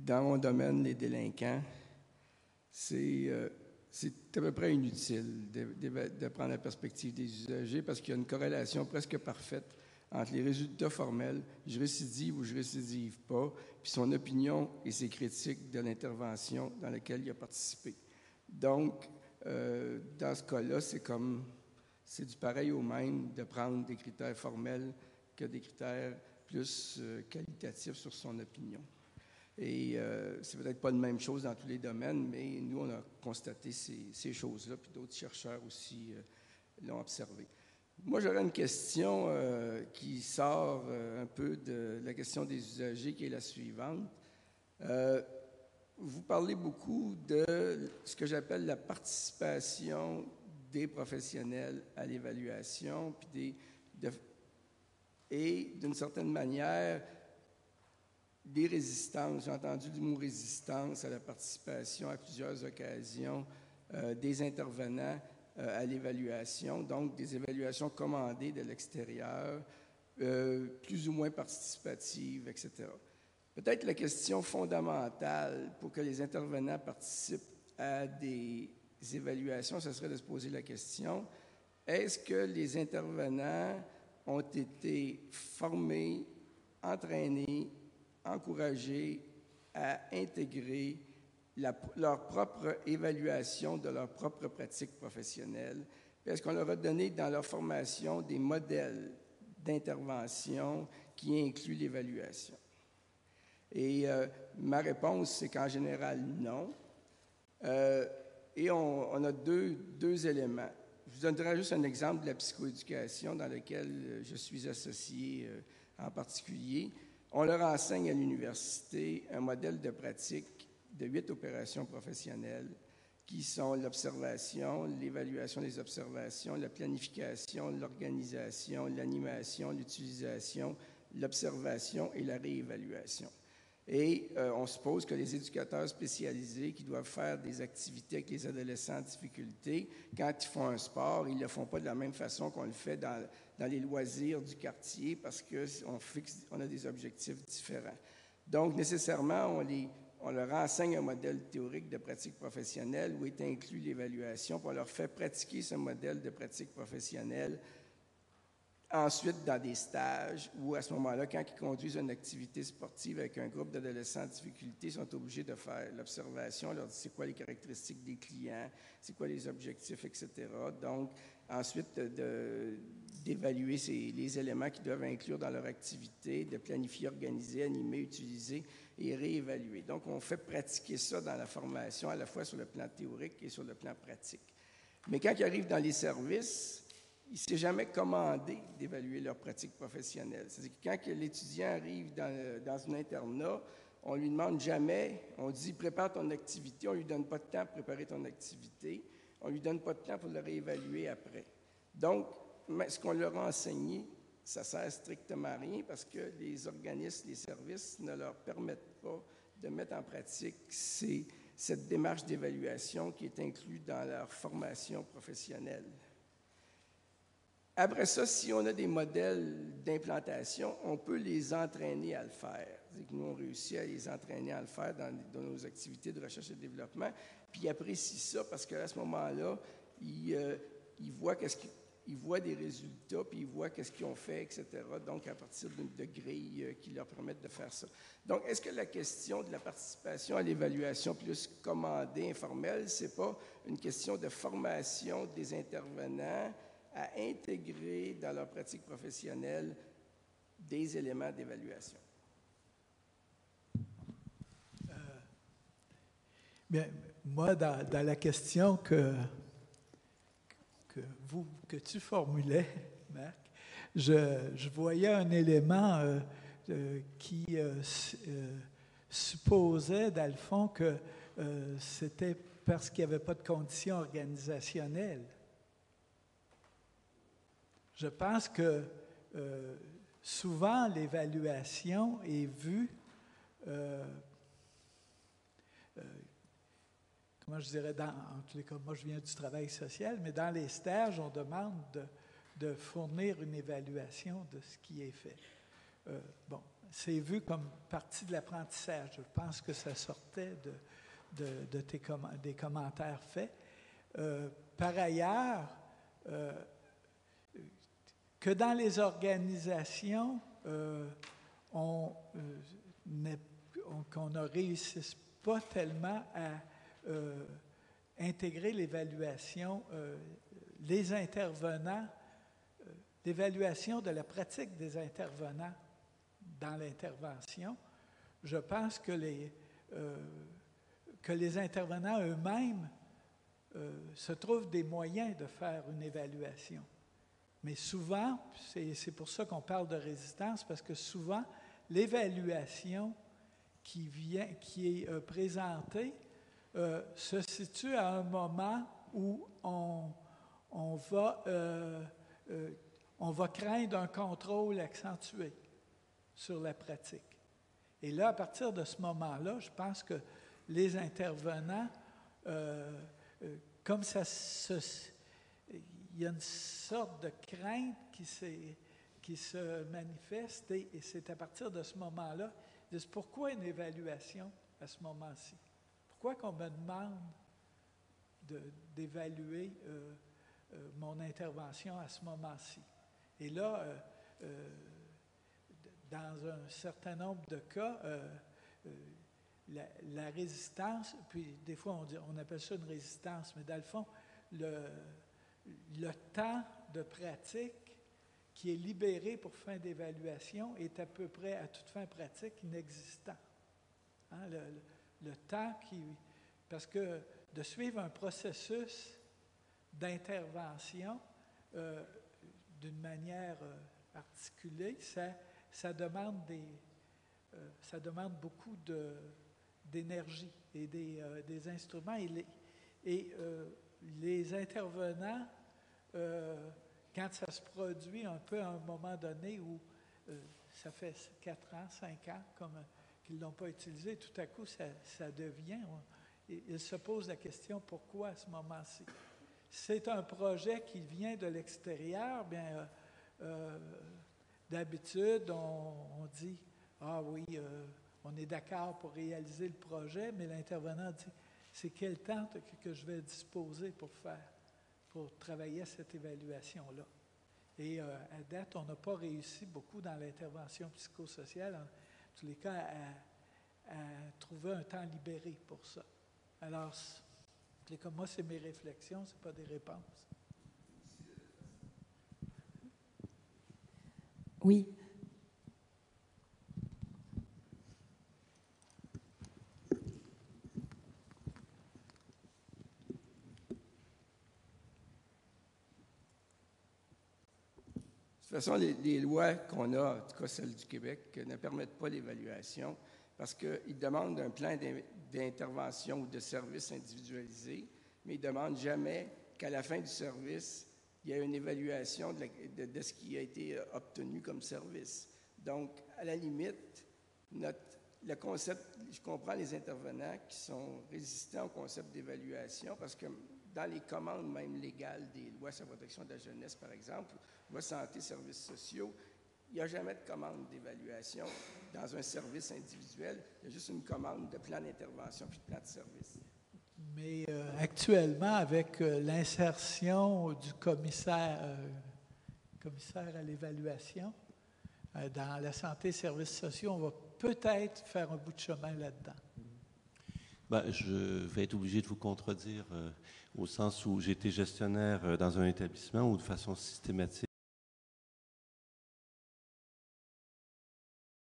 dans mon domaine, les délinquants, c'est à peu près inutile de prendre la perspective des usagers parce qu'il y a une corrélation presque parfaite entre les résultats formels, je récidive ou je récidive pas, puis son opinion et ses critiques de l'intervention dans laquelle il a participé. Donc, dans ce cas-là, c'est du pareil au même de prendre des critères formels que des critères plus qualitatifs sur son opinion. Et c'est peut-être pas la même chose dans tous les domaines, mais nous, on a constaté ces choses-là, puis d'autres chercheurs aussi l'ont observé. Moi, j'aurais une question qui sort un peu de la question des usagers, qui est la suivante. Vous parlez beaucoup de ce que j'appelle la participation des professionnels à l'évaluation, et d'une certaine manière, des résistances. J'ai entendu du mot résistance à la participation à plusieurs occasions des intervenants à l'évaluation, donc des évaluations commandées de l'extérieur, plus ou moins participatives, etc. Peut-être la question fondamentale pour que les intervenants participent à des évaluations, ce serait de se poser la question, est-ce que les intervenants ont été formés, entraînés, encouragés à intégrer leur propre évaluation de leur propre pratique professionnelle? Est-ce qu'on leur a donné dans leur formation des modèles d'intervention qui incluent l'évaluation? Et ma réponse, c'est qu'en général, non. Et on a deux éléments. Je vous donnerai juste un exemple de la psychoéducation dans laquelle je suis associé en particulier. On leur enseigne à l'université un modèle de pratique de 8 opérations professionnelles qui sont l'observation, l'évaluation des observations, la planification, l'organisation, l'animation, l'utilisation, l'observation et la réévaluation. Et on suppose que les éducateurs spécialisés qui doivent faire des activités avec les adolescents en difficulté, quand ils font un sport, ils ne le font pas de la même façon qu'on le fait dans les loisirs du quartier parce qu'on a des objectifs différents. Donc, nécessairement, on leur enseigne un modèle théorique de pratique professionnelle où est inclus l'évaluation, puis on leur fait pratiquer ce modèle de pratique professionnelle ensuite dans des stages où, à ce moment-là, quand ils conduisent une activité sportive avec un groupe d'adolescents en difficulté, ils sont obligés de faire l'observation, on leur dit c'est quoi les caractéristiques des clients, c'est quoi les objectifs, etc. Donc, ensuite, d'évaluer les éléments qu'ils doivent inclure dans leur activité, de planifier, organiser, animer, utiliser et réévaluer. Donc, on fait pratiquer ça dans la formation, à la fois sur le plan théorique et sur le plan pratique. Mais quand ils arrivent dans les services, il ne s'est jamais commandé d'évaluer leur pratique professionnelle. C'est-à-dire que quand l'étudiant arrive dans un internat, on ne lui demande jamais, on dit « prépare ton activité », on ne lui donne pas de temps pour préparer ton activité, on ne lui donne pas de temps pour le réévaluer après. Donc, ce qu'on leur a enseigné, ça ne sert strictement à rien parce que les organismes, les services ne leur permettent pas de mettre en pratique cette démarche d'évaluation qui est inclue dans leur formation professionnelle. Après ça, si on a des modèles d'implantation, on peut les entraîner à le faire. C'est-à-dire que nous, on réussit à les entraîner à le faire dans nos activités de recherche et développement, puis ils apprécient ça parce qu'à ce moment-là, ils voient des résultats, puis ils voient qu'est-ce qu'ils ont fait, etc. Donc, à partir de grilles qui leur permettent de faire ça. Donc, est-ce que la question de la participation à l'évaluation plus commandée, informelle, c'est pas une question de formation des intervenants à intégrer dans leur pratique professionnelle des éléments d'évaluation? Bien, moi, dans la question que tu formulais, Marc, je voyais un élément qui supposait, dans le fond, que c'était parce qu'il n'y avait pas de conditions organisationnelles. Je pense que souvent l'évaluation est vue, comment je dirais, en tous les cas, moi je viens du travail social, mais dans les stages, on demande de fournir une évaluation de ce qui est fait. Bon, c'est vu comme partie de l'apprentissage. Je pense que ça sortait des commentaires faits. Par ailleurs, que dans les organisations, qu'on ne réussisse pas tellement à intégrer l'évaluation, les intervenants, l'évaluation de la pratique des intervenants dans l'intervention. Je pense que les intervenants eux-mêmes se trouvent des moyens de faire une évaluation. Mais souvent, c'est pour ça qu'on parle de résistance, parce que souvent, l'évaluation qui est présentée se situe à un moment où on va craindre un contrôle accentué sur la pratique. Et là, à partir de ce moment-là, je pense que les intervenants, comme ça il y a une sorte de crainte qui se manifeste, et c'est à partir de ce moment-là, ils disent, pourquoi une évaluation à ce moment-ci? Pourquoi qu'on me demande d'évaluer mon intervention à ce moment-ci? Et là, dans un certain nombre de cas, la résistance, puis des fois on appelle ça une résistance, mais dans le fond, le temps de pratique qui est libéré pour fin d'évaluation est à peu près, à toute fin pratique, inexistant. Hein, le temps parce que de suivre un processus d'intervention d'une manière articulée, ça demande beaucoup d'énergie et des instruments. Les intervenants, quand ça se produit un peu à un moment donné où ça fait 4 ans, 5 ans qu'ils ne l'ont pas utilisé, tout à coup, ça devient... Ils se posent la question, pourquoi à ce moment-ci? C'est un projet qui vient de l'extérieur, bien, d'habitude, on dit, ah oui, on est d'accord pour réaliser le projet, mais l'intervenant dit, c'est quel temps que je vais disposer pour travailler à cette évaluation-là. Et à date, on n'a pas réussi beaucoup dans l'intervention psychosociale, en tous les cas, à trouver un temps libéré pour ça. Alors, comme moi, c'est mes réflexions, ce n'est pas des réponses. Oui. De toute façon, les lois qu'on a, en tout cas celles du Québec, ne permettent pas l'évaluation parce qu'ils demandent un plan d'intervention ou de service individualisé, mais ils ne demandent jamais qu'à la fin du service, il y ait une évaluation de ce qui a été obtenu comme service. Donc, à la limite, le concept, je comprends les intervenants qui sont résistants au concept d'évaluation parce que dans les commandes même légales des lois sur la protection de la jeunesse, par exemple, loi santé, services sociaux, il n'y a jamais de commande d'évaluation dans un service individuel. Il y a juste une commande de plan d'intervention puis de plan de service. Mais actuellement, avec l'insertion du commissaire à l'évaluation, dans la santé et services sociaux, on va peut-être faire un bout de chemin là-dedans. Ben, je vais être obligé de vous contredire au sens où j'ai été gestionnaire dans un établissement où de façon systématique,